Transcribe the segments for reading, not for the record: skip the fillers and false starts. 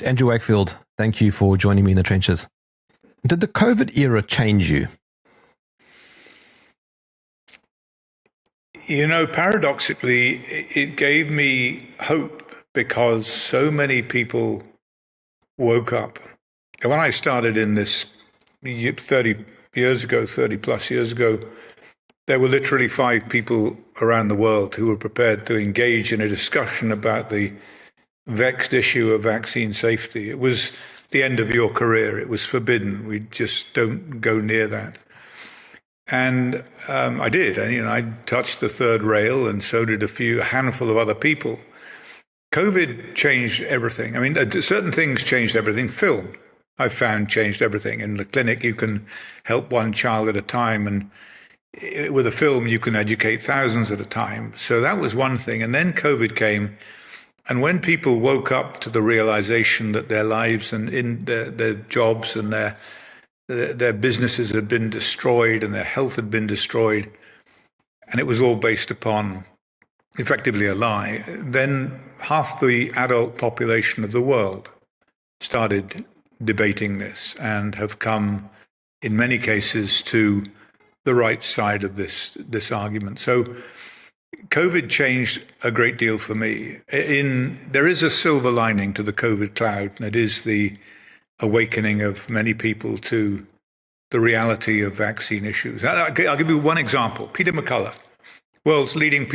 Andrew Wakefield, thank you for joining me in the trenches. Did the COVID era change you? You know, paradoxically, it gave me hope because so many people woke up. And when I started in this 30 plus years ago, there were literally 5 people around the world who were prepared to engage in a discussion about the vexed issue of vaccine safety. It was the end of your career. It was forbidden. We just don't go near that. And I did. And, I touched the third rail, and so did a handful of other people. COVID changed everything. I mean, certain things changed everything. Film, I've found, changed everything. In the clinic, you can help one child at a time, and with a film, you can educate thousands at a time. So that was one thing. And then COVID came. And when people woke up to the realization that their lives and in their jobs and their businesses had been destroyed and their health had been destroyed, and it was all based upon effectively a lie, then half the adult population of the world started debating this and have come, in many cases, to the right side of this argument. So COVID changed a great deal for me. There is a silver lining to the COVID cloud, and it is the awakening of many people to the reality of vaccine issues. I'll give you one example. Peter McCullough, world's leading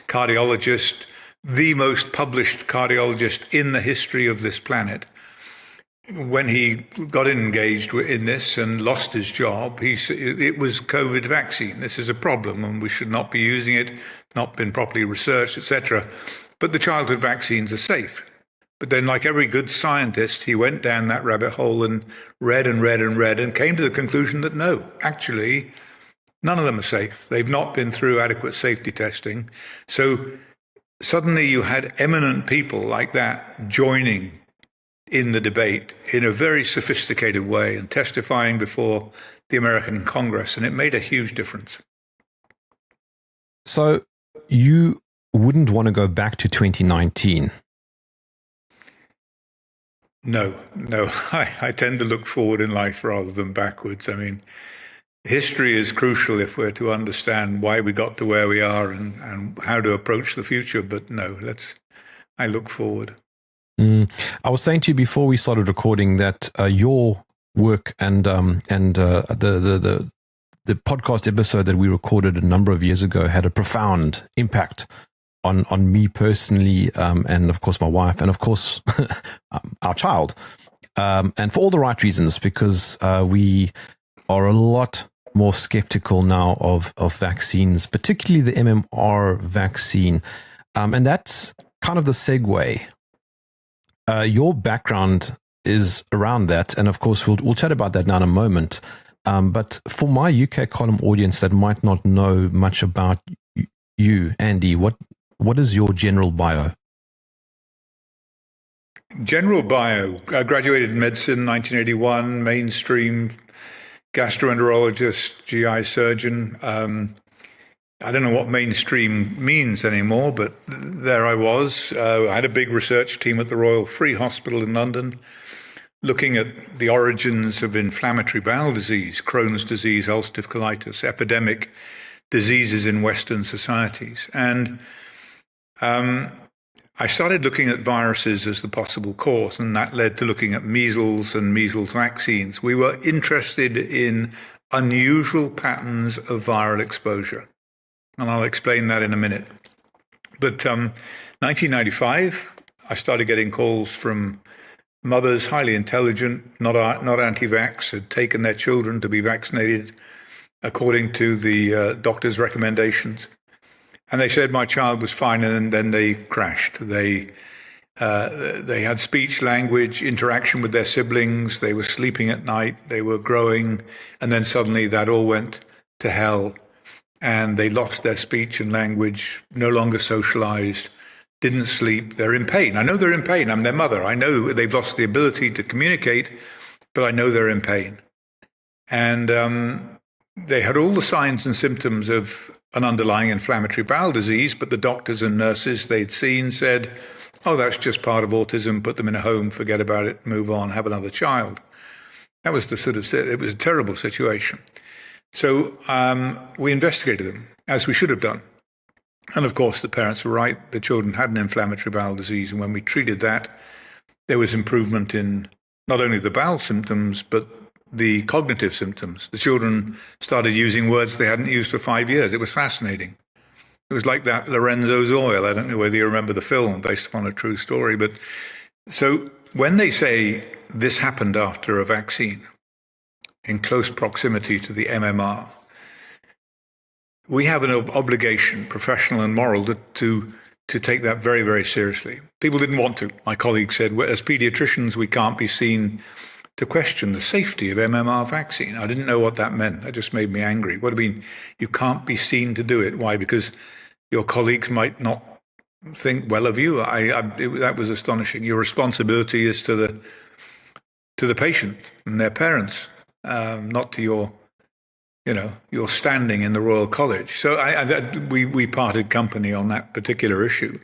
cardiologist, the most published cardiologist in the history of this planet. When he got engaged in this and lost his job, it was COVID vaccine. This is a problem, and we should not be using it, not been properly researched, etc. But the childhood vaccines are safe. But then, like every good scientist, he went down that rabbit hole and read and came to the conclusion that no, actually, none of them are safe. They've not been through adequate safety testing. So suddenly you had eminent people like that joining in the debate in a very sophisticated way and testifying before the American Congress, and it made a huge difference. So you wouldn't want to go back to 2019? No. I tend to look forward in life rather than backwards. I mean, history is crucial if we're to understand why we got to where we are and how to approach the future. But no, I look forward. I was saying to you before we started recording that your work and the podcast episode that we recorded a number of years ago had a profound impact on me personally, and of course my wife, and of course our child, and for all the right reasons, because we are a lot more skeptical now of vaccines, particularly the MMR vaccine, and that's kind of the segue. Your background is around that, and of course we'll chat about that now in a moment. But for my UK column audience that might not know much about you, Andy, what is your general bio? General bio. I graduated in medicine in 1981, mainstream gastroenterologist, GI surgeon. I don't know what mainstream means anymore, but there I was. I had a big research team at the Royal Free Hospital in London, looking at the origins of inflammatory bowel disease, Crohn's disease, ulcerative colitis, epidemic diseases in Western societies. And I started looking at viruses as the possible cause, and that led to looking at measles and measles vaccines. We were interested in unusual patterns of viral exposure, and I'll explain that in a minute. But 1995, I started getting calls from mothers, highly intelligent, not anti-vax, had taken their children to be vaccinated according to the doctor's recommendations. And they said my child was fine, and then they crashed. They had speech, language, interaction with their siblings. They were sleeping at night. They were growing. And then suddenly that all went to hell. And they lost their speech and language, no longer socialized, didn't sleep. They're in pain. I know they're in pain. I'm their mother. I know they've lost the ability to communicate, but I know they're in pain. And they had all the signs and symptoms of an underlying inflammatory bowel disease, but the doctors and nurses they'd seen said, oh, that's just part of autism, put them in a home, forget about it, move on, have another child. That was it was a terrible situation. So we investigated them, as we should have done. And of course, the parents were right. The children had an inflammatory bowel disease. And when we treated that, there was improvement in not only the bowel symptoms, but the cognitive symptoms. The children started using words they hadn't used for 5 years. It was fascinating. It was like that Lorenzo's Oil. I don't know whether you remember the film based upon a true story. But so when they say this happened after a vaccine in close proximity to the MMR, we have an obligation, professional and moral, to take that very, very seriously. People didn't want to. My colleague said, well, as pediatricians, we can't be seen to question the safety of MMR vaccine. I didn't know what that meant. That just made me angry. What do you mean you can't be seen to do it? Why? Because your colleagues might not think well of you. That was astonishing. Your responsibility is to the patient and their parents, not to your standing in the Royal College. So we parted company on that particular issue.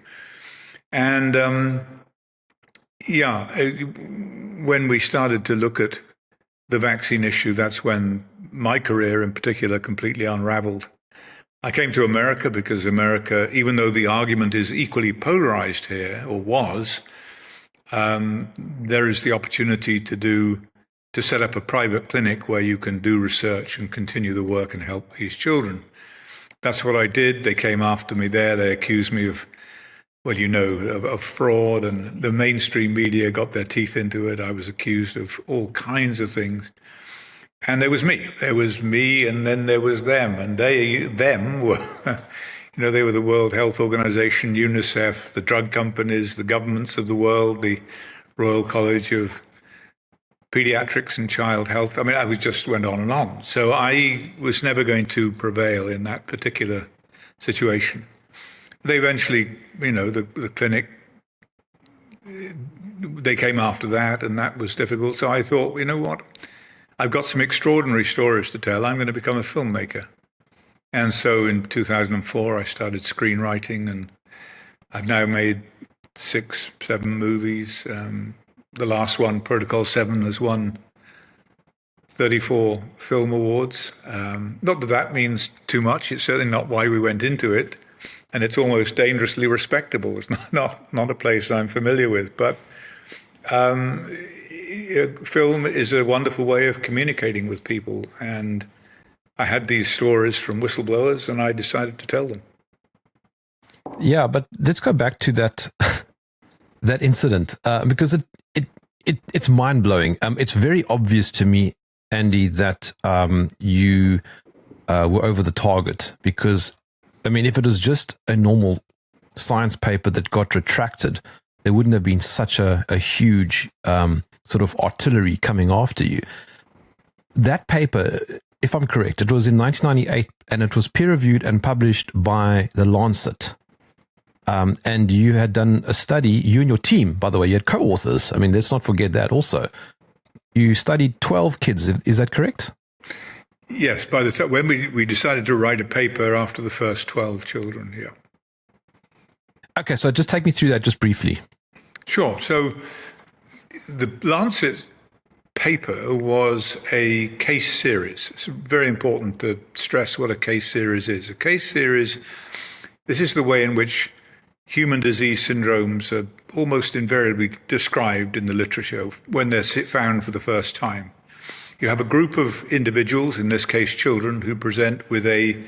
And when we started to look at the vaccine issue, that's when my career in particular completely unraveled. I came to America because America, even though the argument is equally polarized here, or was, there is the opportunity to set up a private clinic where you can do research and continue the work and help these children. That's what I did. They came after me there. They accused me of, of fraud, and the mainstream media got their teeth into it. I was accused of all kinds of things. And there was me. There was me, and then there was them. And them were, they were the World Health Organization, UNICEF, the drug companies, the governments of the world, the Royal College of Pediatrics and Child Health. I mean, I just went on and on. So I was never going to prevail in that particular situation. They eventually, the clinic, they came after that, and that was difficult. So I thought, you know what? I've got some extraordinary stories to tell. I'm going to become a filmmaker. And so in 2004, I started screenwriting, and I've now made 6, 7 movies. The last one, Protocol 7, has won 34 film awards. Not that that means too much. It's certainly not why we went into it. And it's almost dangerously respectable. It's not a place I'm familiar with. But film is a wonderful way of communicating with people. And I had these stories from whistleblowers, and I decided to tell them. Yeah, but let's go back to that that incident, because it's mind blowing. It's very obvious to me, Andy, that you were over the target. Because, I mean, if it was just a normal science paper that got retracted, there wouldn't have been such a huge sort of artillery coming after you. That paper, if I'm correct, it was in 1998, and it was peer reviewed and published by the Lancet. And you had done a study, you and your team, by the way, you had co-authors. I mean, let's not forget that also. You studied 12 kids, is that correct? Yes, by the time when we decided to write a paper after the first 12 children, yeah. Okay, so just take me through that just briefly. Sure. So the Lancet paper was a case series. It's very important to stress what a case series is. A case series, this is the way in which human disease syndromes are almost invariably described in the literature when they're found for the first time. You have a group of individuals, in this case children, who present with a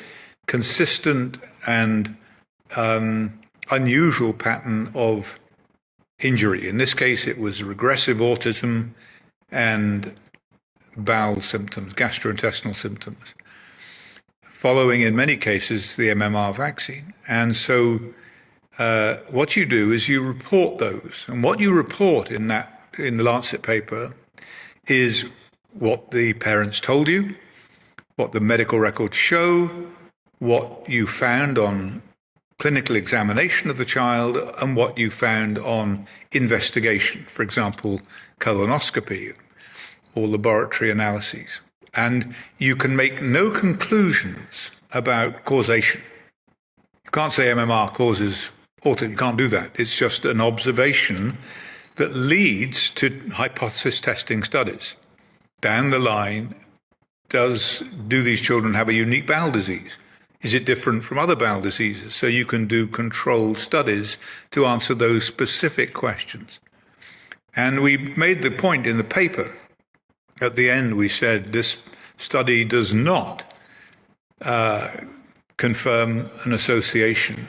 consistent and unusual pattern of injury. In this case, it was regressive autism and bowel symptoms, gastrointestinal symptoms, following in many cases the MMR vaccine. And so what you do is you report those. And what you report in the Lancet paper is what the parents told you, what the medical records show, what you found on clinical examination of the child, and what you found on investigation, for example, colonoscopy or laboratory analyses. And you can make no conclusions about causation. You can't say MMR causes autism. You can't do that. It's just an observation that leads to hypothesis testing studies. Down the line, do these children have a unique bowel disease? Is it different from other bowel diseases? So you can do controlled studies to answer those specific questions. And we made the point in the paper. At the end, we said this study does not confirm an association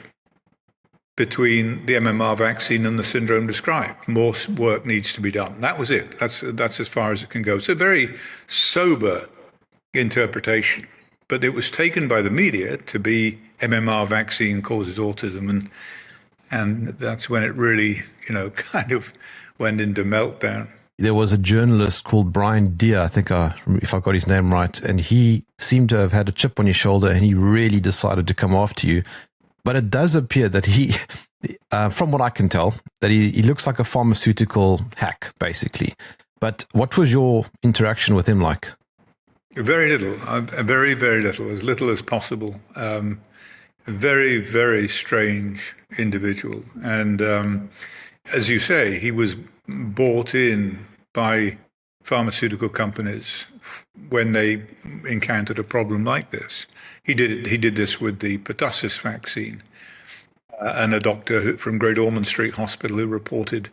between the MMR vaccine and the syndrome described. More work needs to be done. That was it. That's as far as it can go. It's a very sober interpretation, but it was taken by the media to be MMR vaccine causes autism, and that's when it really, kind of went into meltdown. There was a journalist called Brian Deere, I think, if I got his name right, and he seemed to have had a chip on his shoulder, and he really decided to come after you. But it does appear that he, from what I can tell, that he looks like a pharmaceutical hack, basically. But what was your interaction with him like? Very little, very, very little as possible. A very, very strange individual. And as you say, he was bought in by pharmaceutical companies when they encountered a problem like this. He did this with the pertussis vaccine, and a doctor from Great Ormond Street Hospital who reported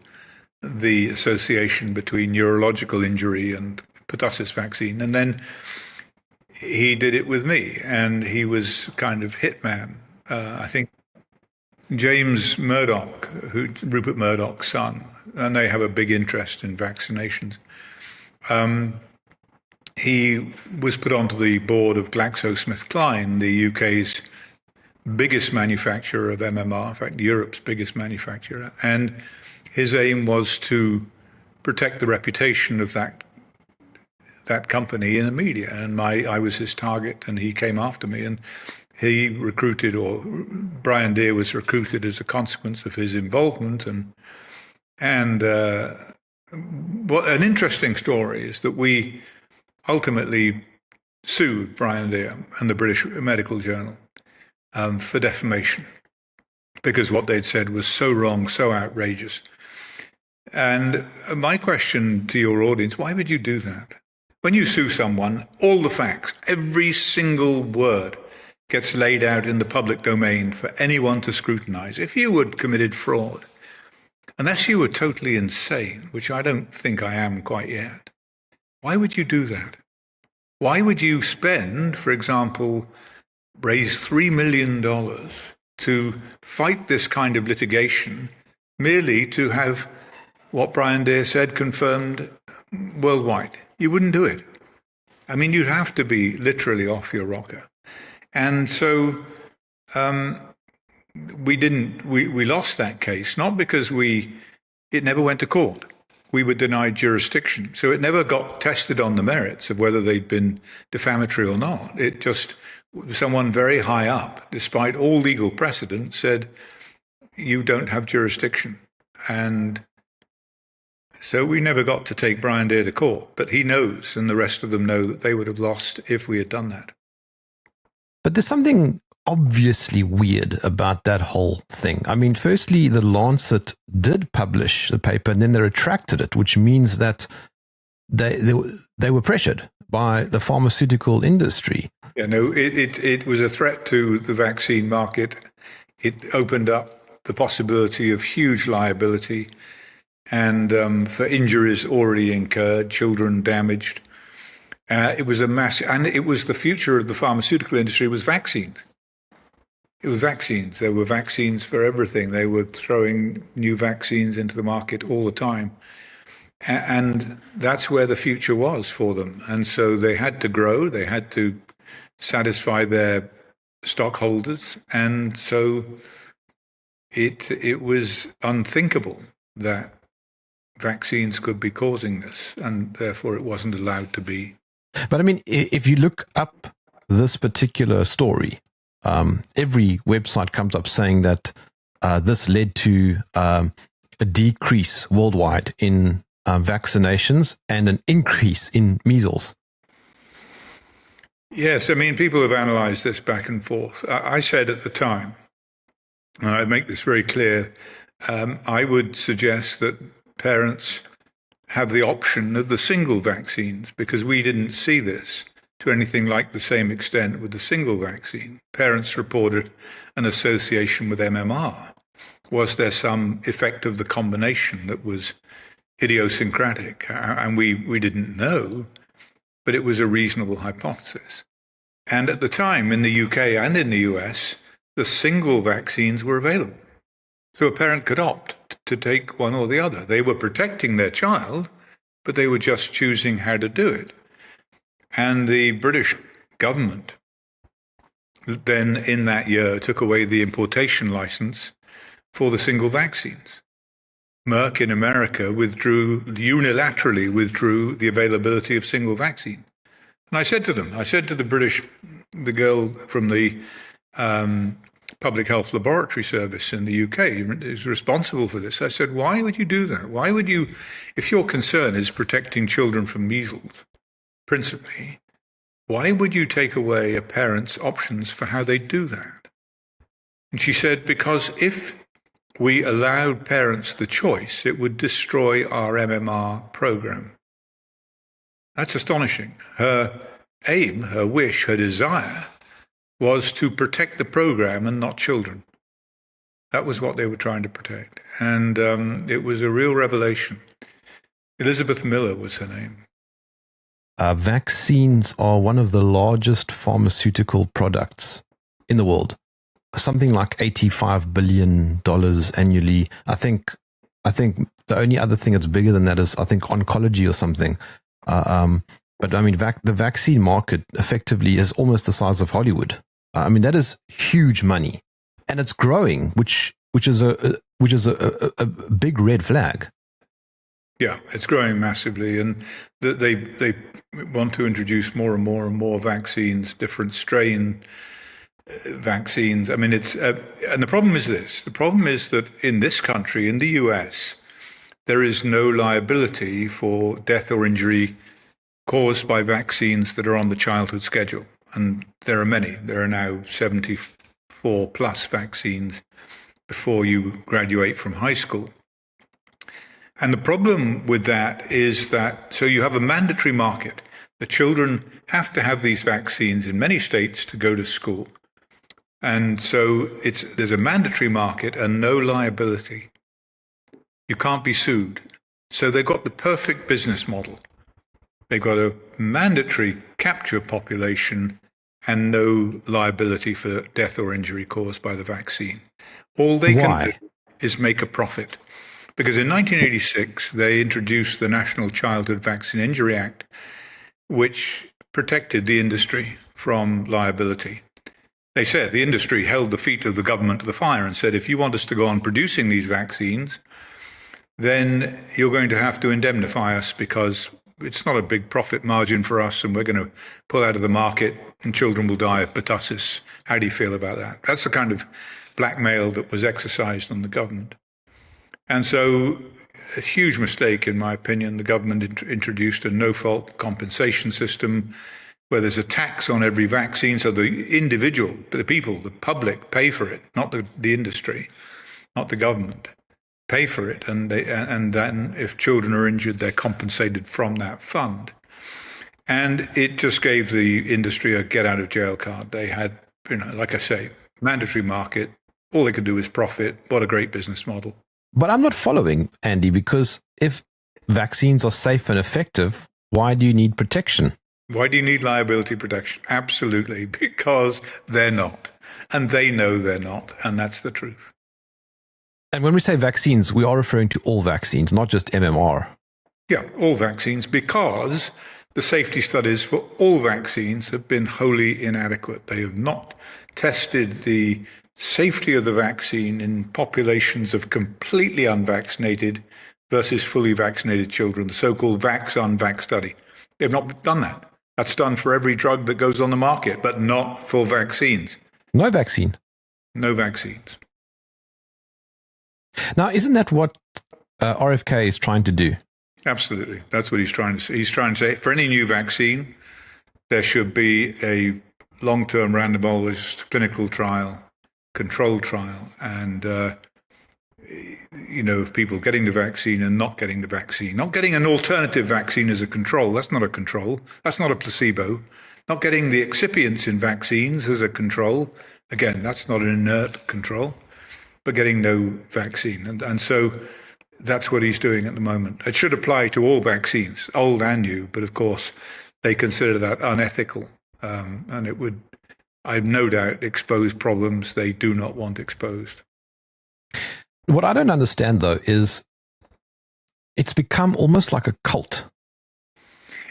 the association between neurological injury and pertussis vaccine. And then he did it with me, and he was kind of hitman. I think James Murdoch, Rupert Murdoch's son, and they have a big interest in vaccinations. He was put onto the board of GlaxoSmithKline, the UK's biggest manufacturer of MMR, in fact, Europe's biggest manufacturer. And his aim was to protect the reputation of that company in the media. And I was his target, and he came after me. And he recruited, or Brian Deere was recruited as a consequence of his involvement. And what an interesting story is that we ultimately sued Brian Deere and the British Medical Journal for defamation, because what they'd said was so wrong, so outrageous. And my question to your audience, why would you do that? When you sue someone, all the facts, every single word gets laid out in the public domain for anyone to scrutinize. If you had committed fraud, unless you were totally insane, which I don't think I am quite yet, why would you do that? Why would you spend, for example, raise $3 million to fight this kind of litigation merely to have what Brian Deere said confirmed worldwide? You wouldn't do it. I mean, you'd have to be literally off your rocker. And so we lost that case, not because it never went to court. We were denied jurisdiction. So it never got tested on the merits of whether they'd been defamatory or not. It just, someone very high up, despite all legal precedent, said, you don't have jurisdiction. And so we never got to take Brian Deere to court, but he knows, and the rest of them know, that they would have lost if we had done that. But there's something obviously weird about that whole thing. I mean, firstly, the Lancet did publish the paper, and then they retracted it, which means that they were pressured by the pharmaceutical industry. Yeah, no, it was a threat to the vaccine market. It opened up the possibility of huge liability, and for injuries already incurred, children damaged. It was a massive, and it was the future of the pharmaceutical industry was vaccines. It was vaccines. There were vaccines for everything. They were throwing new vaccines into the market all the time. And that's where the future was for them. And so they had to grow. They had to satisfy their stockholders. And so it was unthinkable that vaccines could be causing this, and therefore it wasn't allowed to be. But I mean, if you look up this particular story, every website comes up saying that this led to a decrease worldwide in vaccinations and an increase in measles. Yes, I mean, people have analyzed this back and forth. I said at the time and I make this very clear, I would suggest that parents have the option of the single vaccines, because we didn't see this to anything like the same extent with the single vaccine. Parents reported an association with MMR. Was there some effect of the combination that was idiosyncratic? And we didn't know, but it was a reasonable hypothesis. And at the time, in the UK and in the US, the single vaccines were available. So a parent could opt to take one or the other. They were protecting their child, but they were just choosing how to do it. And the British government then, in that year, took away the importation license for the single vaccines. Merck in America unilaterally withdrew the availability of single vaccine. And I said to them, the girl from the Public Health Laboratory Service in the UK is responsible for this. I said, why would you do that? Why would you, if your concern is protecting children from measles, principally, why would you take away a parent's options for how they do that? And she said, because if we allowed parents the choice, it would destroy our MMR program. That's astonishing. Her aim, her wish, her desire was to protect the program and not children. That was what they were trying to protect. And it was a real revelation. Elizabeth Miller was her name. Vaccines are one of the largest pharmaceutical products in the world. Something like $85 billion annually. I think the only other thing that's bigger than that is, I think, oncology or something. But I mean, the vaccine market effectively is almost the size of Hollywood. I mean, that is huge money, and it's growing, which is a big red flag. Yeah, it's growing massively, and they want to introduce more and more and more vaccines, different strain vaccines. I mean, and the problem is this. The problem is that in this country, in the US, there is no liability for death or injury caused by vaccines that are on the childhood schedule. And there are many. There are now 74 plus vaccines before you graduate from high school. And the problem with that is that, so you have a mandatory market. The children have to have these vaccines in many states to go to school. And so there's a mandatory market and no liability. You can't be sued. So they've got the perfect business model. They've got a mandatory capture population and no liability for death or injury caused by the vaccine. All they can do is make a profit. Because in 1986, they introduced the National Childhood Vaccine Injury Act, which protected the industry from liability. They said the industry held the feet of the government to the fire and said, if you want us to go on producing these vaccines, then you're going to have to indemnify us because it's not a big profit margin for us and we're going to pull out of the market and children will die of pertussis. How do you feel about that? That's the kind of blackmail that was exercised on the government. And so a huge mistake, in my opinion. The government introduced a no-fault compensation system where there's a tax on every vaccine. So the individual, the people, the public pay for it, not the industry, not the government, pay for it. And then if children are injured, they're compensated from that fund. And it just gave the industry a get out of jail card. They had, like I say, mandatory market. All they could do is profit. What a great business model. But I'm not following, Andy, because if vaccines are safe and effective, why do you need protection? Why do you need liability protection? Absolutely, because they're not. And they know they're not. And that's the truth. And when we say vaccines, we are referring to all vaccines, not just MMR. Yeah, all vaccines, because the safety studies for all vaccines have been wholly inadequate. They have not tested the safety of the vaccine in populations of completely unvaccinated versus fully vaccinated children, the so-called vax-unvax study. They've not done that. That's done for every drug that goes on the market, but not for vaccines. No vaccine. No vaccines. Now, isn't that what RFK is trying to do? Absolutely. That's what he's trying to say. He's trying to say for any new vaccine, there should be a long-term randomized clinical trial control trial, and of people getting the vaccine and not getting the vaccine. Not getting an alternative vaccine as a control. That's not a control. That's not a placebo. Not getting the excipients in vaccines as a control. Again, that's not an inert control. But getting no vaccine. And so that's what he's doing at the moment. It should apply to all vaccines, old and new. But of course, they consider that unethical. And it would, I have no doubt, expose problems they do not want exposed. What I don't understand, though, is it's become almost like a cult.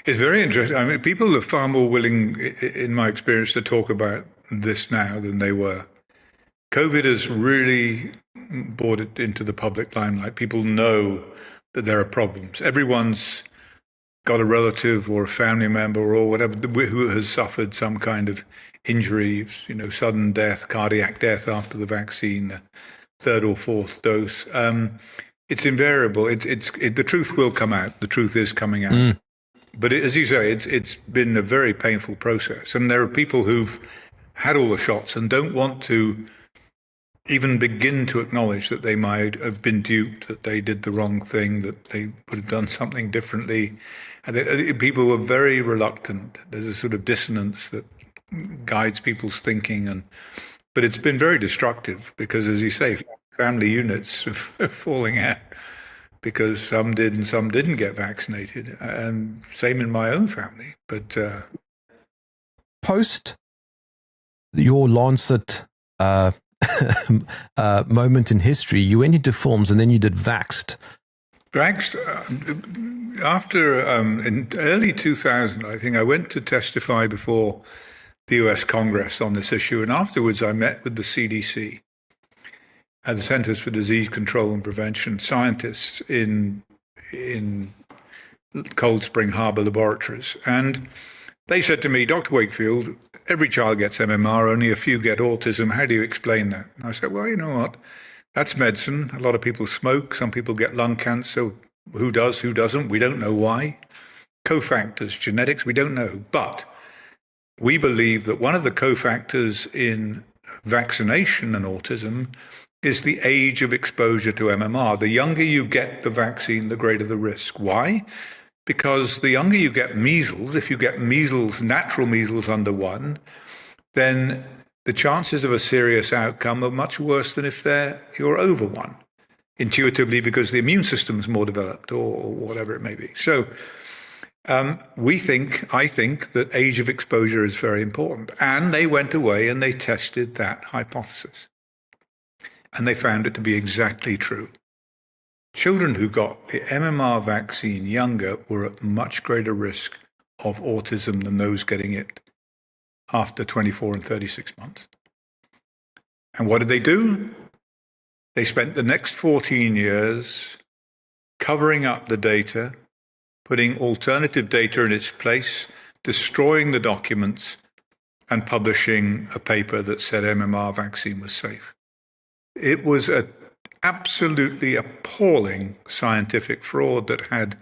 It's very interesting. I mean, people are far more willing, in my experience, to talk about this now than they were. COVID has really brought it into the public limelight. People know that there are problems. Everyone's got a relative or a family member or whatever who has suffered some kind of injury, sudden death, cardiac death after the vaccine, third or fourth dose. It's invariable. The truth will come out. The truth is coming out. But as you say, it's been a very painful process. And there are people who've had all the shots and don't want to even begin to acknowledge that they might have been duped, that they did the wrong thing, that they would have done something differently. And people are very reluctant. There's a sort of dissonance that guides people's thinking. But it's been very destructive because, as you say, family units are falling out because some did and some didn't get vaccinated. And same in my own family. But post your Lancet moment in history, you went into films and then you did Vaxxed. After in early 2000, I think I went to testify before the US Congress on this issue, and afterwards I met with the CDC, the Centers for Disease Control and Prevention, scientists in Cold Spring Harbor laboratories, and they said to me, Dr. Wakefield, every child gets MMR, only a few get autism. How do you explain that? And I said, well, you know what? That's medicine. A lot of people smoke. Some people get lung cancer. Who does, who doesn't? We don't know why. Cofactors, genetics, we don't know. But we believe that one of the cofactors in vaccination and autism is the age of exposure to MMR. The younger you get the vaccine, the greater the risk. Why? Because the younger you get measles, if you get measles, natural measles under 1, then the chances of a serious outcome are much worse than if you're over 1, intuitively, because the immune system is more developed or whatever it may be. So I think that age of exposure is very important. And they went away and they tested that hypothesis. And they found it to be exactly true. Children who got the MMR vaccine younger were at much greater risk of autism than those getting it after 24 and 36 months. And what did they do? They spent the next 14 years covering up the data, putting alternative data in its place, destroying the documents, and publishing a paper that said MMR vaccine was safe. It was an absolutely appalling scientific fraud that had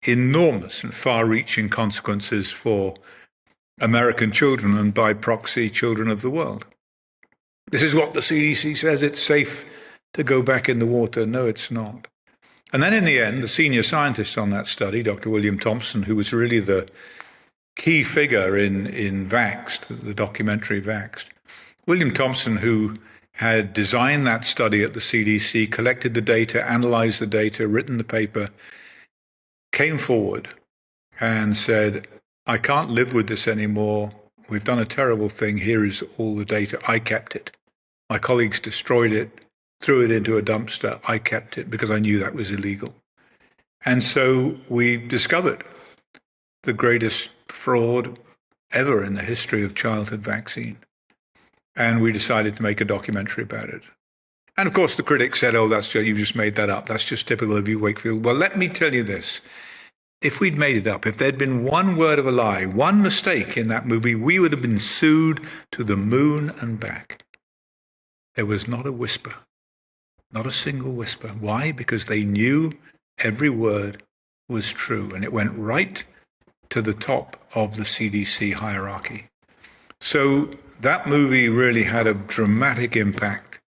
enormous and far-reaching consequences for American children and, by proxy, children of the world. This is what the CDC says: it's safe to go back in the water. No, it's not. And then in the end, the senior scientist on that study, Dr. William Thompson, who was really the key figure in Vaxxed, the documentary Vaxxed, William Thompson, who had designed that study at the CDC, collected the data, analyzed the data, written the paper, came forward and said, I can't live with this anymore. We've done a terrible thing. Here is all the data. I kept it. My colleagues destroyed it, threw it into a dumpster. I kept it because I knew that was illegal. And so we discovered the greatest fraud ever in the history of childhood vaccine. And we decided to make a documentary about it. And of course, the critics said, oh, you've just made that up. That's just typical of you, Wakefield. Well, let me tell you this. If we'd made it up, if there'd been one word of a lie, one mistake in that movie, we would have been sued to the moon and back. There was not a whisper, not a single whisper. Why? Because they knew every word was true, and it went right to the top of the CDC hierarchy. So that movie really had a dramatic impact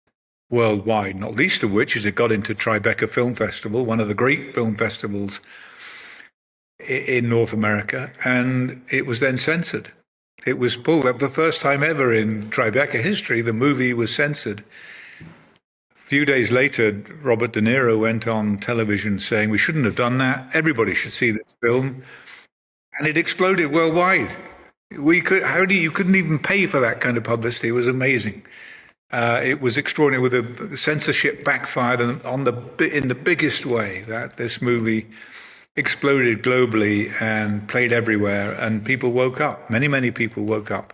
worldwide, not least of which is it got into Tribeca Film Festival, one of the great film festivals in North America, and it was then censored. It was pulled up the first time ever in Tribeca history. The movie was censored. A few days later, Robert De Niro went on television saying we shouldn't have done that. Everybody should see this film, and it exploded worldwide. You couldn't even pay for that kind of publicity. It was amazing. It was extraordinary. With the censorship backfired in the biggest way. That this movie exploded globally and played everywhere, and people woke up. Many people woke up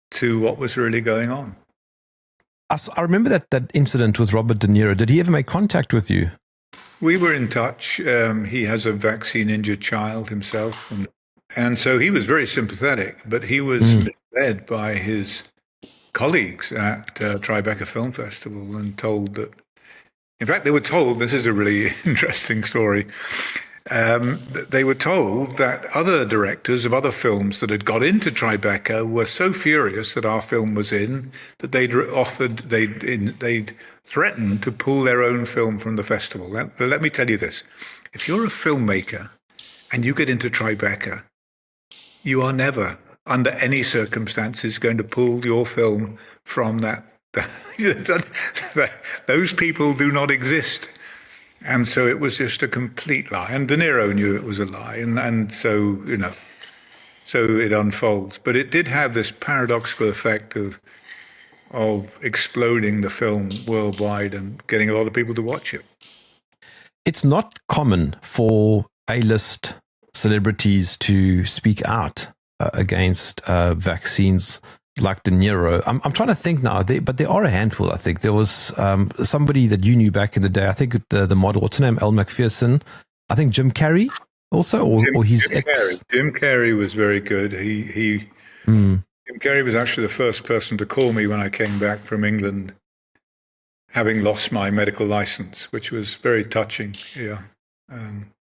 to what was really going on. I remember that incident with Robert De Niro. Did he ever make contact with you? We were in touch. He has a vaccine-injured child himself, and so he was very sympathetic, but he was misled by his colleagues at Tribeca Film Festival and told that, in fact, they were told, this is a really interesting story, they were told that other directors of other films that had got into Tribeca were so furious that our film was in that they'd threatened to pull their own film from the festival. Let me tell you this. If you're a filmmaker and you get into Tribeca, you are never, under any circumstances, going to pull your film from that. Those people do not exist. And so it was just a complete lie. And De Niro knew it was a lie. And so, so it unfolds. But it did have this paradoxical effect of exploding the film worldwide and getting a lot of people to watch it. It's not common for A-list celebrities to speak out against vaccines like De Niro. I'm trying to think now, but there are a handful, I think. There was somebody that you knew back in the day, I think the model, what's her name, Elle Macpherson, I think Jim Carrey also, or his ex. Jim Carrey was very good. Jim Carrey was actually the first person to call me when I came back from England, having lost my medical license, which was very touching, yeah.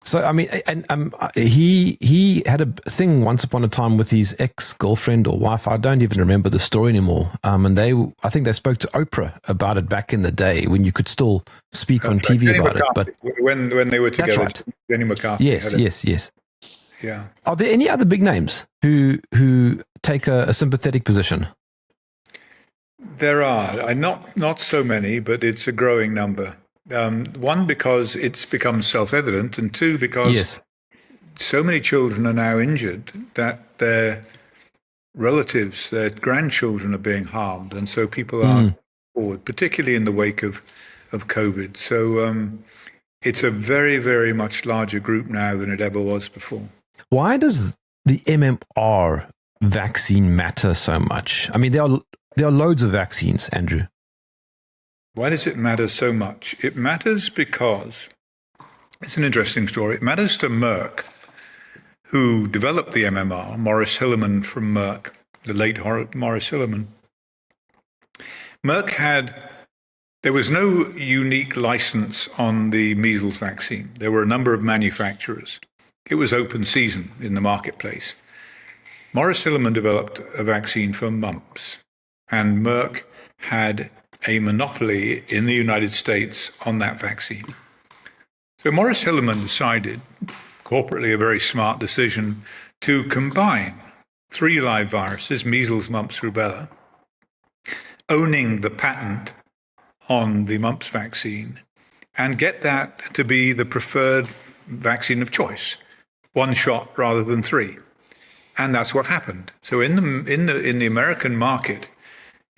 So, I mean, and he had a thing once upon a time with his ex-girlfriend or wife. I don't even remember the story anymore. And I think they spoke to Oprah about it back in the day when you could still speak on TV Jenny about McCarthy, it. But when they were together, that's right. Jenny McCarthy. Yes. Yeah. Are there any other big names who take a sympathetic position? There are. Not so many, but it's a growing number. One, because it's become self-evident, and two, because so many children are now injured that their relatives, their grandchildren are being harmed, and so people are forward, particularly in the wake of COVID. So it's a very, very much larger group now than it ever was before. Why does the MMR vaccine matter so much? I mean, there are loads of vaccines, Andrew. Why does it matter so much? It matters because it's an interesting story. It matters to Merck, who developed the MMR, Maurice Hilleman from Merck, the late Maurice Hilleman. There was no unique license on the measles vaccine. There were a number of manufacturers. It was open season in the marketplace. Maurice Hilleman developed a vaccine for mumps, and Merck had a monopoly in the United States on that vaccine. So Maurice Hilleman decided, corporately a very smart decision, to combine 3 live viruses, measles, mumps, rubella, owning the patent on the mumps vaccine, and get that to be the preferred vaccine of choice, 1 shot rather than 3. And that's what happened. So in the American market,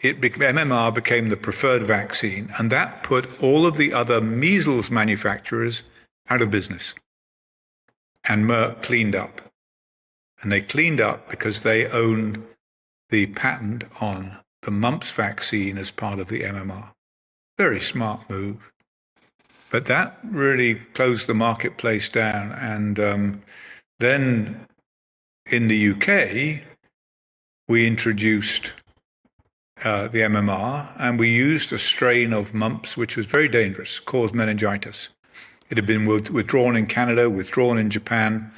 MMR became the preferred vaccine, and that put all of the other measles manufacturers out of business. And Merck cleaned up. And they cleaned up because they owned the patent on the mumps vaccine as part of the MMR. Very smart move. But that really closed the marketplace down. And then in the UK, we introduced the MMR, and we used a strain of mumps which was very dangerous, caused meningitis. It had been withdrawn in Canada, withdrawn in Japan.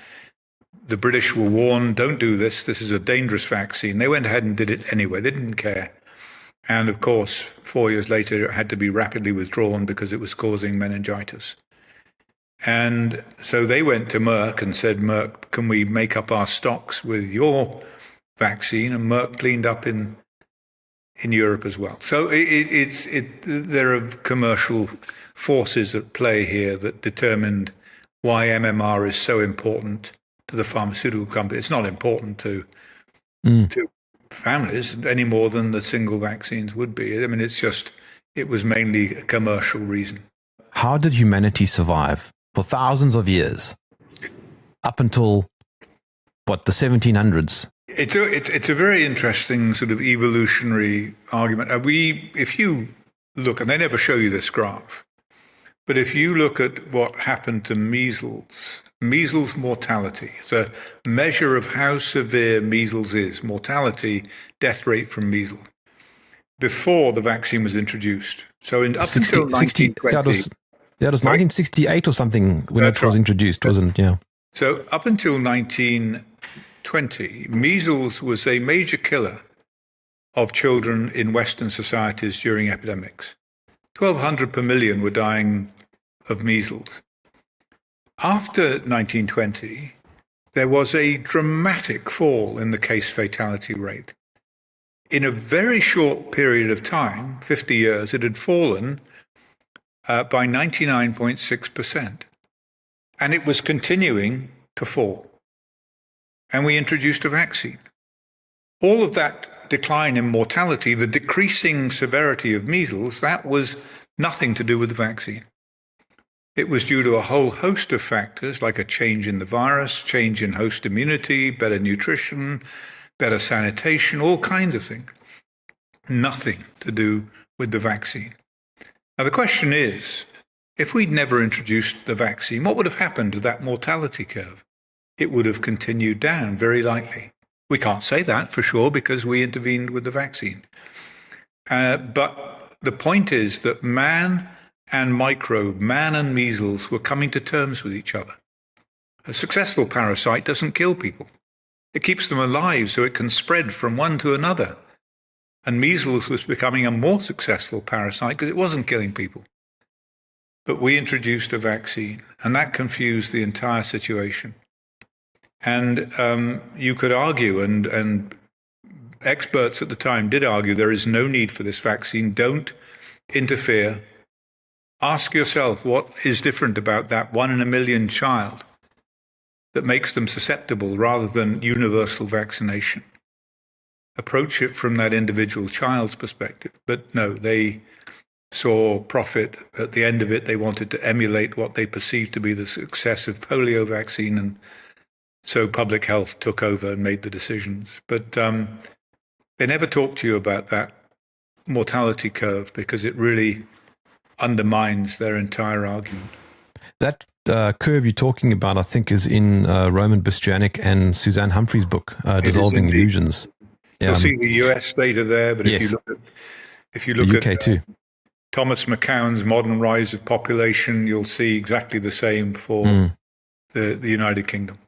the British were warned, don't do this. This is a dangerous vaccine. They went ahead and did it anyway. They didn't care. And of course, 4 years later, it had to be rapidly withdrawn because it was causing meningitis. And so they went to Merck and said, Merck, can we make up our stocks with your vaccine? And Merck cleaned up in Europe as well. So there are commercial forces at play here that determined why MMR is so important to the pharmaceutical company. It's not important to families any more than the single vaccines would be. I mean, it was mainly a commercial reason. How did humanity survive for thousands of years up until, the 1700s? It's a very interesting sort of evolutionary argument. If you look, and they never show you this graph, but if you look at what happened to measles mortality, it's a measure of how severe measles is, mortality, death rate from measles, before the vaccine was introduced. So up until 1920. It was 1968 or something when it was introduced, wasn't it? Yeah. So up until 1920, measles was a major killer of children in Western societies during epidemics. 1,200 per million were dying of measles. After 1920, there was a dramatic fall in the case fatality rate. In a very short period of time, 50 years, it had fallen by 99.6%. And it was continuing to fall. And we introduced a vaccine. All of that decline in mortality, the decreasing severity of measles, that was nothing to do with the vaccine. It was due to a whole host of factors, like a change in the virus, change in host immunity, better nutrition, better sanitation, all kinds of things. Nothing to do with the vaccine. Now, the question is, if we'd never introduced the vaccine, what would have happened to that mortality curve? It would have continued down, very likely. We can't say that for sure because we intervened with the vaccine. But the point is that man and microbe, man and measles, were coming to terms with each other. A successful parasite doesn't kill people. It keeps them alive so it can spread from one to another. And measles was becoming a more successful parasite because it wasn't killing people. But we introduced a vaccine, and that confused the entire situation. And you could argue, and experts at the time did argue, there is no need for this vaccine. Don't interfere. Ask yourself what is different about that 1 in a million child that makes them susceptible rather than universal vaccination. Approach it from that individual child's perspective. But no, they saw profit at the end of it. They wanted to emulate what they perceived to be the success of polio vaccine, and so public health took over and made the decisions. But they never talk to you about that mortality curve because it really undermines their entire argument. That curve you're talking about, I think, is in Roman Bastianic and Suzanne Humphrey's book, Dissolving Illusions. You'll see the US data there, but yes. if you look the UK at too. Thomas McCown's Modern Rise of Population, you'll see exactly the same for the United Kingdom.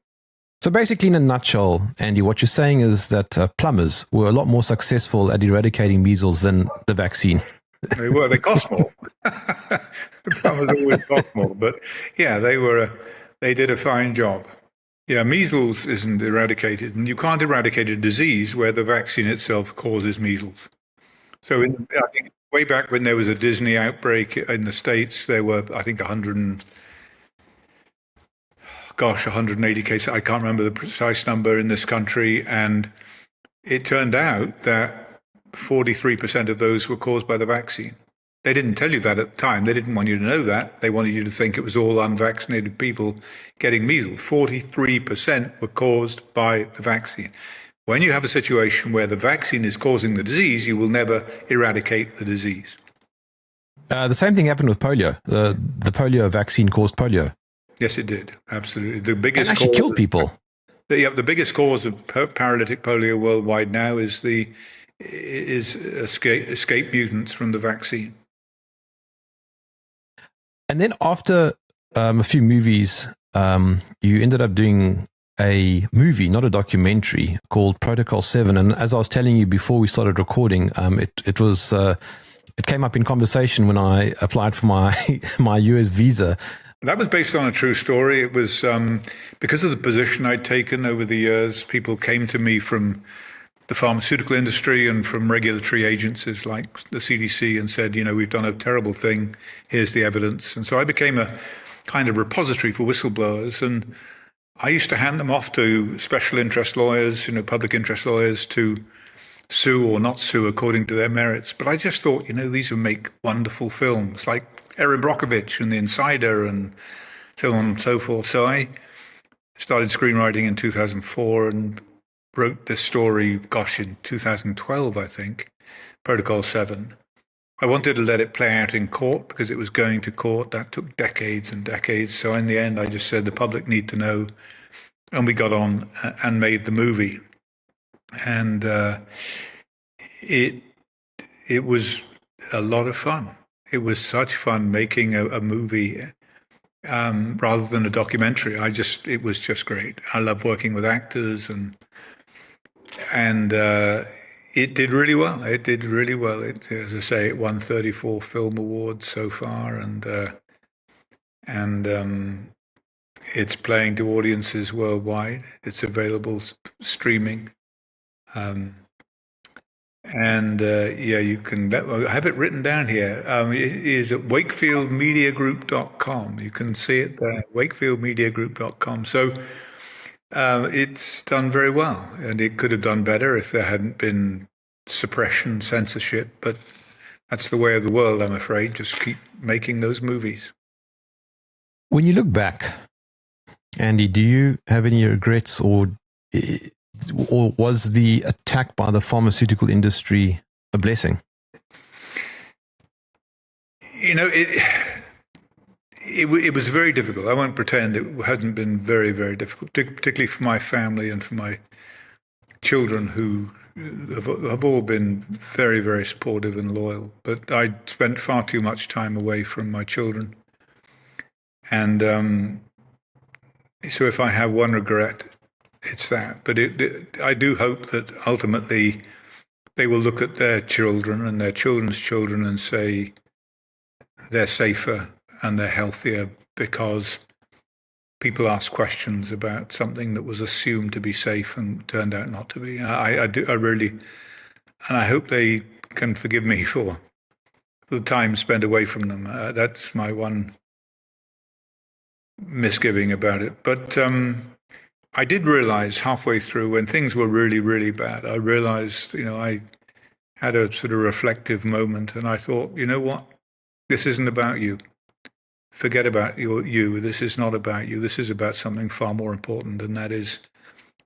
So basically, in a nutshell, Andy, what you're saying is that plumbers were a lot more successful at eradicating measles than the vaccine. They were. They cost more. The plumbers always cost more, but yeah, they did a fine job. Yeah, measles isn't eradicated, and you can't eradicate a disease where the vaccine itself causes measles. So I think way back when there was a Disney outbreak in the States, there were, I think, 180 cases. I can't remember the precise number in this country, and it turned out that 43% of those were caused by the vaccine. They didn't tell you that at the time. They didn't want you to know that. They wanted you to think it was all unvaccinated people getting measles. 43% were caused by the vaccine. When you have a situation where the vaccine is causing the disease, you will never eradicate the disease. The same thing happened with polio. The polio vaccine caused polio. Yes, it did. Absolutely. The biggest and actually killed people. The biggest cause of paralytic polio worldwide now is escape mutants from the vaccine. And then after a few movies, you ended up doing a movie, not a documentary, called Protocol 7. And as I was telling you before we started recording, it came up in conversation when I applied for my my US visa. That was based on a true story. It was because of the position I'd taken over the years. People came to me from the pharmaceutical industry and from regulatory agencies like the CDC and said, we've done a terrible thing. Here's the evidence. And so I became a kind of repository for whistleblowers. And I used to hand them off to special interest lawyers, public interest lawyers, to sue or not sue according to their merits. But I just thought, these would make wonderful films like Erin Brockovich and The Insider and so on and so forth. So I started screenwriting in 2004 and wrote this story, in 2012, I think, Protocol 7. I wanted to let it play out in court because it was going to court. That took decades and decades. So in the end, I just said the public need to know. And we got on and made the movie. And it was a lot of fun. It was such fun making a movie rather than a documentary. It was just great. I love working with actors and it did really well. It did really well. As I say, it won 34 film awards so far, and it's playing to audiences worldwide. It's available streaming, you can. I have it written down here. It is at wakefieldmediagroup.com. You can see it there, wakefieldmediagroup.com. So. It's done very well, and it could have done better if there hadn't been suppression, censorship, but that's the way of the world, I'm afraid. Just keep making those movies. When you look back, Andy, do you have any regrets, or was the attack by the pharmaceutical industry a blessing? It was very difficult. I won't pretend it hasn't been very, very difficult, particularly for my family and for my children, who have all been very, very supportive and loyal. But I spent far too much time away from my children. And so if I have one regret, it's that. But I do hope that ultimately they will look at their children and their children's children and say they're safer and they're healthier because people ask questions about something that was assumed to be safe and turned out not to be. I really, and I hope they can forgive me for the time spent away from them. That's my one misgiving about it. But I did realize halfway through, when things were really, really bad, I realized, I had a sort of reflective moment, and I thought, you know what? This isn't about you. Forget about you. This is not about you. This is about something far more important, and that is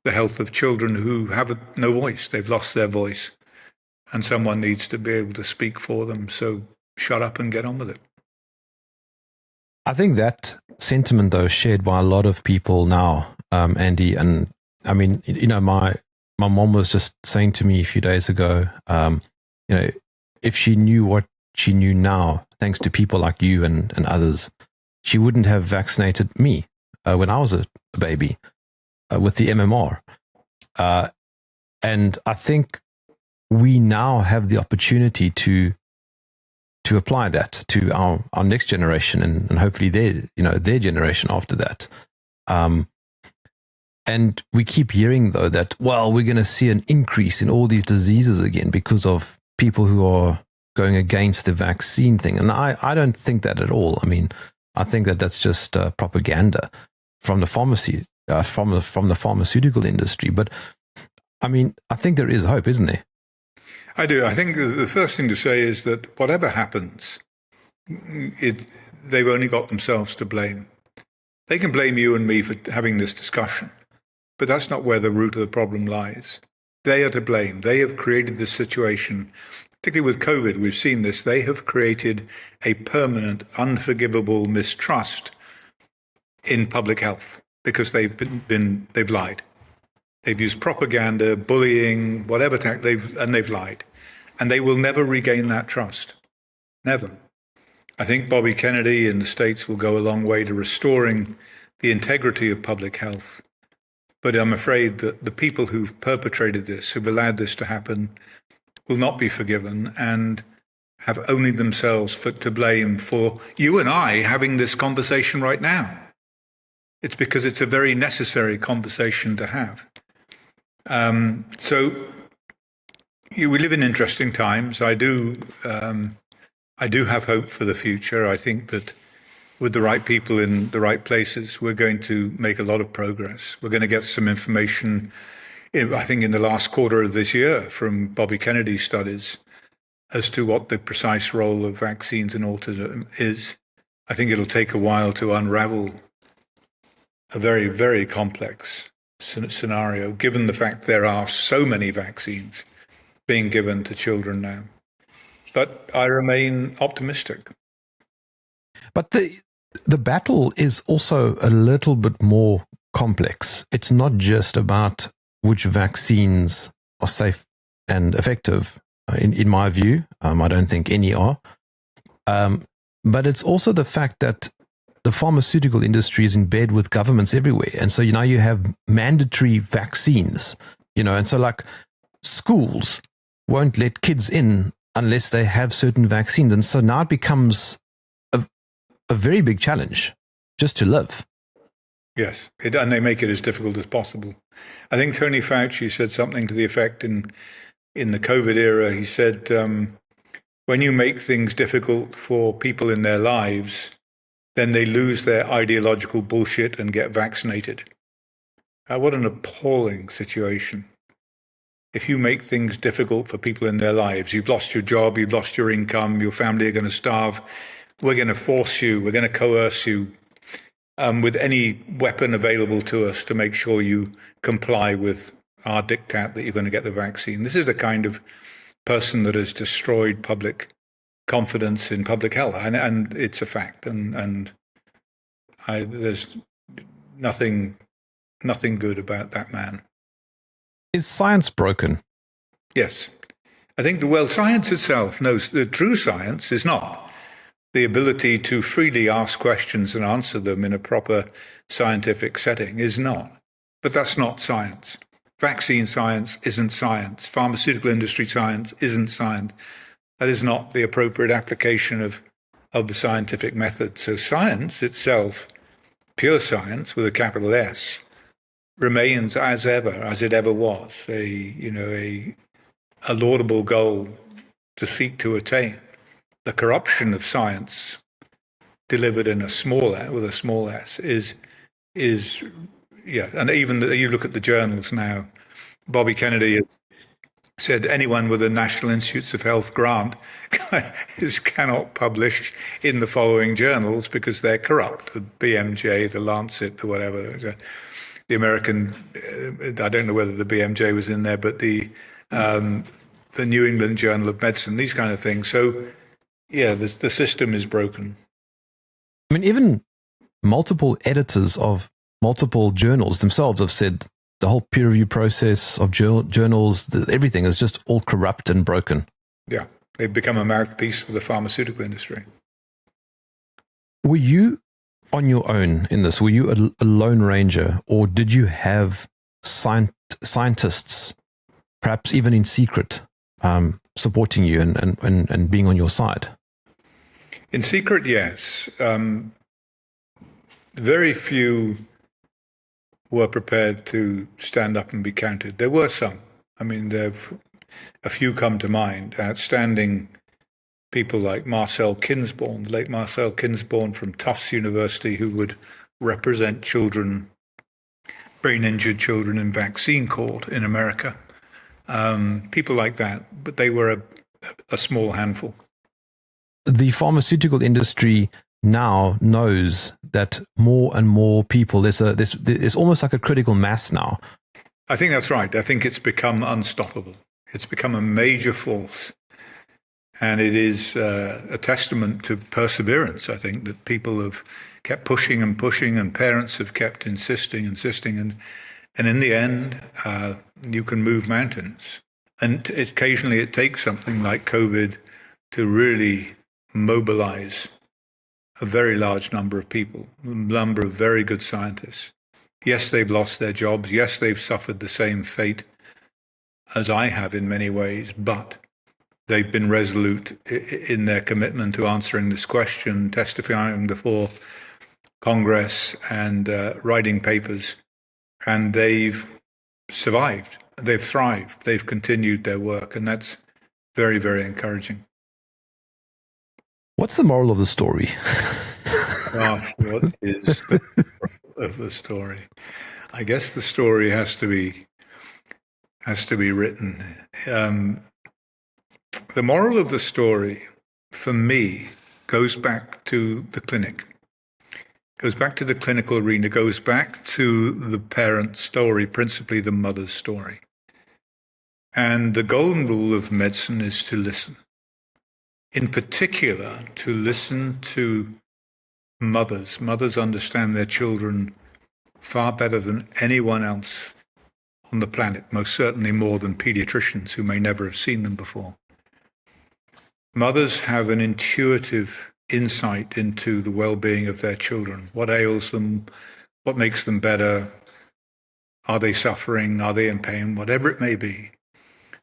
the health of children who have no voice. They've lost their voice, and someone needs to be able to speak for them. So shut up and get on with it. I think that sentiment, though, is shared by a lot of people now, Andy. And I mean, my mom was just saying to me a few days ago, if she knew what she knew now, thanks to people like you and others, she wouldn't have vaccinated me when I was a baby with the MMR. And I think we now have the opportunity to apply that to our next generation and hopefully their generation after that. And we keep hearing, though, that, well, we're going to see an increase in all these diseases again because of people who are going against the vaccine thing. And I don't think that at all. I mean, I think that that's just propaganda from the pharmacy, from the pharmaceutical industry. But I mean, I think there is hope, isn't there? I do. I think the first thing to say is that whatever happens, they've only got themselves to blame. They can blame you and me for having this discussion, but that's not where the root of the problem lies. They are to blame. They have created this situation. Particularly with COVID, we've seen this. They have created a permanent, unforgivable mistrust in public health because they've lied. They've used propaganda, bullying, whatever they've lied, and they will never regain that trust. Never. I think Bobby Kennedy in the States will go a long way to restoring the integrity of public health. But I'm afraid that the people who've perpetrated this, who've allowed this to happen, will not be forgiven and have only themselves to blame for you and I having this conversation right now. It's because it's a very necessary conversation to have. So we live in interesting times. I do have hope for the future. I think that with the right people in the right places, we're going to make a lot of progress. We're going to get some information, I think, in the last quarter of this year from Bobby Kennedy's studies as to what the precise role of vaccines in autism is. I think it'll take a while to unravel a very, very complex scenario, given the fact there are so many vaccines being given to children now. But I remain optimistic. But the battle is also a little bit more complex. It's not just about which vaccines are safe and effective, in my view. I don't think any are. But it's also the fact that the pharmaceutical industry is in bed with governments everywhere. And so now you have mandatory vaccines, and so like schools won't let kids in unless they have certain vaccines. And so now it becomes a very big challenge just to live. Yes, and they make it as difficult as possible. I think Tony Fauci said something to the effect in the COVID era. He said, when you make things difficult for people in their lives, then they lose their ideological bullshit and get vaccinated. What an appalling situation. If you make things difficult for people in their lives, you've lost your job, you've lost your income, your family are going to starve, we're going to force you, we're going to coerce you with any weapon available to us to make sure you comply with our diktat that you're going to get the vaccine. This is the kind of person that has destroyed public confidence in public health, and it's a fact. And there's nothing good about that man. Is science broken? Yes, I think science itself knows the true science is not. The ability to freely ask questions and answer them in a proper scientific setting is not. But that's not science. Vaccine science isn't science. Pharmaceutical industry science isn't science. That is not the appropriate application of the scientific method. So science itself, pure science with a capital S, remains as it ever was, a laudable goal to seek to attain. The corruption of science, delivered in with a small s, is and even you look at the journals now. Bobby Kennedy has said anyone with a National Institutes of Health grant cannot publish in the following journals because they're corrupt. The BMJ, the Lancet, the whatever. The American, I don't know whether the BMJ was in there, but the New England Journal of Medicine, these kind of things. So, yeah, the system is broken. I mean, even multiple editors of multiple journals themselves have said the whole peer review process of journals, everything is just all corrupt and broken. Yeah, they've become a mouthpiece for the pharmaceutical industry. Were you on your own in this? Were you a lone ranger, or did you have scientists, perhaps even in secret, supporting you and being on your side? In secret, yes. Very few were prepared to stand up and be counted. There were some. I mean, a few come to mind. Outstanding people like Marcel Kinsborn, the late Marcel Kinsborn from Tufts University, who would represent children, brain-injured children in vaccine court in America. People like that, but they were a small handful. The pharmaceutical industry now knows that more and more people, there's almost like a critical mass now. I think that's right. I think it's become unstoppable. It's become a major force. And it is a testament to perseverance, I think, that people have kept pushing and pushing, and parents have kept insisting. And in the end, you can move mountains. And occasionally it takes something like COVID to really mobilize a very large number of people, a number of very good scientists. Yes, they've lost their jobs. Yes, they've suffered the same fate as I have in many ways, but they've been resolute in their commitment to answering this question, testifying before Congress and writing papers. And they've survived. They've thrived. They've continued their work. And that's very, very encouraging. What's the moral of the story? Gosh, what is the moral of the story? I guess the story has to be written. The moral of the story, for me, goes back to the clinic. Goes back to the clinical arena. Goes back to the parent story, principally the mother's story. And the golden rule of medicine is to listen. In particular, to listen to mothers. Mothers understand their children far better than anyone else on the planet, most certainly more than pediatricians who may never have seen them before. Mothers have an intuitive insight into the well-being of their children. What ails them? What makes them better? Are they suffering? Are they in pain? Whatever it may be.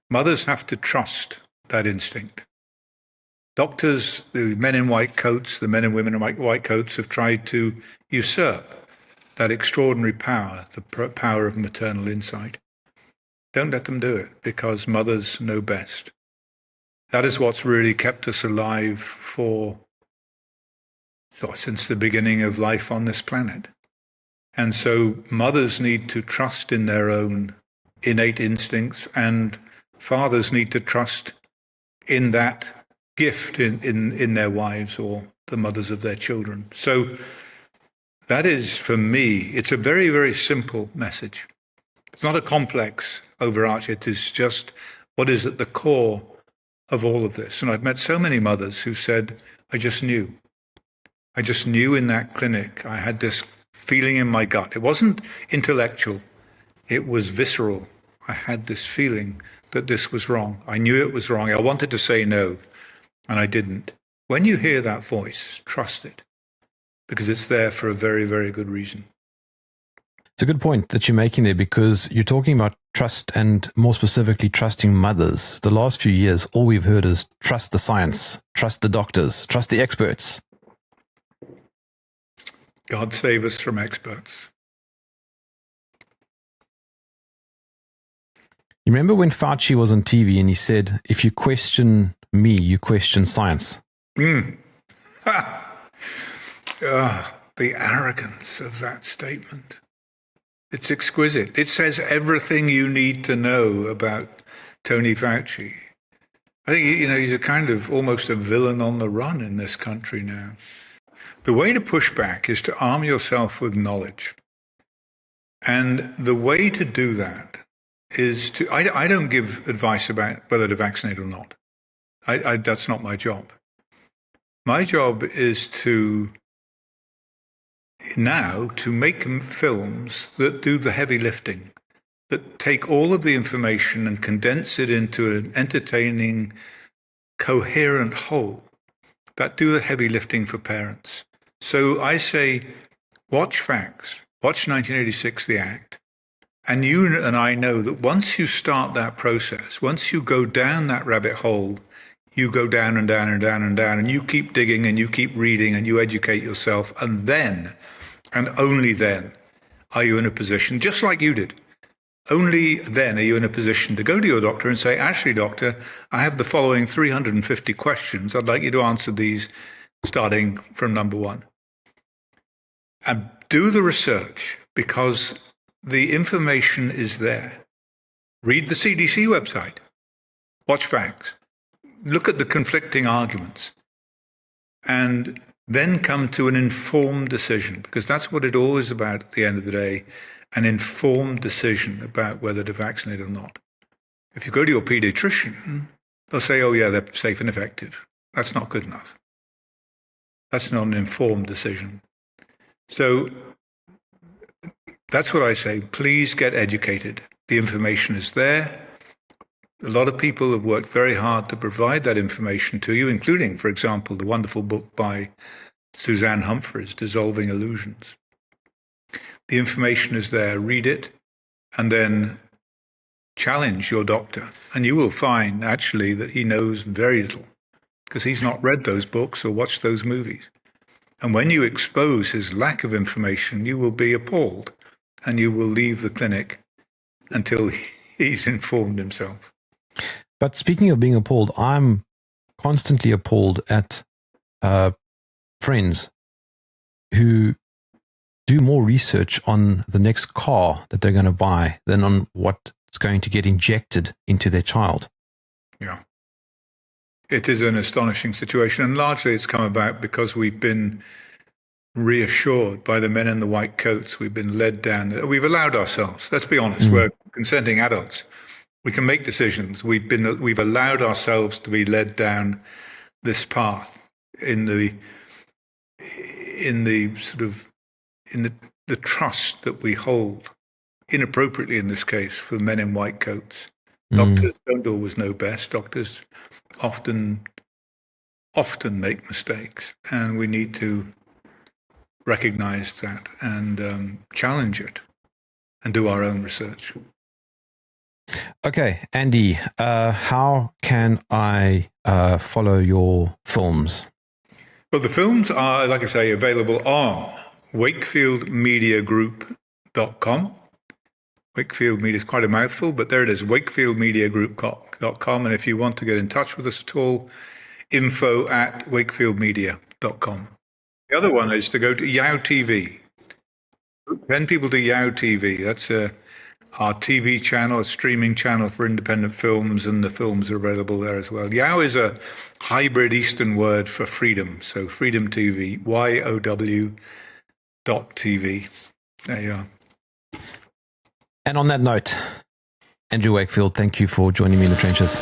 Mothers have to trust that instinct. Doctors, the men in white coats, the men and women in white coats have tried to usurp that extraordinary power, the power of maternal insight. Don't let them do it, because mothers know best. That is what's really kept us alive since the beginning of life on this planet. And so mothers need to trust in their own innate instincts, and fathers need to trust in that gift in their wives or the mothers of their children. So that is, for me, it's a very, very simple message. It's not a complex overarch. It is just what is at the core of all of this. And I've met so many mothers who said, I just knew. I just knew in that clinic. I had this feeling in my gut. It wasn't intellectual. It was visceral. I had this feeling that this was wrong. I knew it was wrong. I wanted to say no, and I didn't. When you hear that voice, trust it, because it's there for a very, very good reason. It's a good point that you're making there, because you're talking about trust, and more specifically, trusting mothers. The last few years, all we've heard is trust the science, trust the doctors, trust the experts. God save us from experts. You remember when Fauci was on TV and he said, if you question me, you question science? The arrogance of that statement. It's exquisite. It says everything you need to know about Tony Fauci. I think, he's a kind of almost a villain on the run in this country now. The way to push back is to arm yourself with knowledge. And the way to do that is to, I don't give advice about whether to vaccinate or not. That's not my job. My job is to make films that do the heavy lifting, that take all of the information and condense it into an entertaining, coherent whole, that do the heavy lifting for parents. So I say, watch facts, watch 1986, the Act, and you and I know that once you start that process, once you go down that rabbit hole, you go down and down and down and down, and you keep digging and you keep reading and you educate yourself, and then, and only then, are you in a position, just like you did, only then are you in a position to go to your doctor and say, actually, doctor, I have the following 350 questions. I'd like you to answer these starting from number one. And do the research, because the information is there. Read the CDC website. Watch facts. Look at the conflicting arguments. And then come to an informed decision, because that's what it all is about at the end of the day, an informed decision about whether to vaccinate or not. If you go to your pediatrician, they'll say, oh yeah, they're safe and effective. That's not good enough. That's not an informed decision. So that's what I say. Please get educated. The information is there. A lot of people have worked very hard to provide that information to you, including, for example, the wonderful book by Suzanne Humphreys, Dissolving Illusions. The information is there. Read it, and then challenge your doctor. And you will find, actually, that he knows very little because he's not read those books or watched those movies. And when you expose his lack of information, you will be appalled, and you will leave the clinic until he's informed himself. But speaking of being appalled, I'm constantly appalled at friends who do more research on the next car that they're going to buy than on what's going to get injected into their child. Yeah. It is an astonishing situation, and largely it's come about because we've been reassured by the men in the white coats. We've been led down. We've allowed ourselves. Let's be honest. We're consenting adults. We can make decisions. We've allowed ourselves to be led down this path in the trust that we hold, inappropriately in this case, for men in white coats. Doctors don't always know best. Doctors often make mistakes, and we need to recognize that and challenge it and do our own research. Okay, Andy, how can I follow your films? Well, the films are, like I say, available on wakefieldmediagroup.com. Wakefield Media is quite a mouthful, but there it is, wakefieldmediagroup.com. And if you want to get in touch with us at all, info@wakefieldmedia.com. The other one is to go to Yow TV. 10 people to Yow TV. That's our TV channel, a streaming channel for independent films, and the films are available there as well. Yow is a hybrid Eastern word for freedom. So Freedom TV, YOW.TV. There you are. And on that note, Andrew Wakefield, thank you for joining me in the trenches.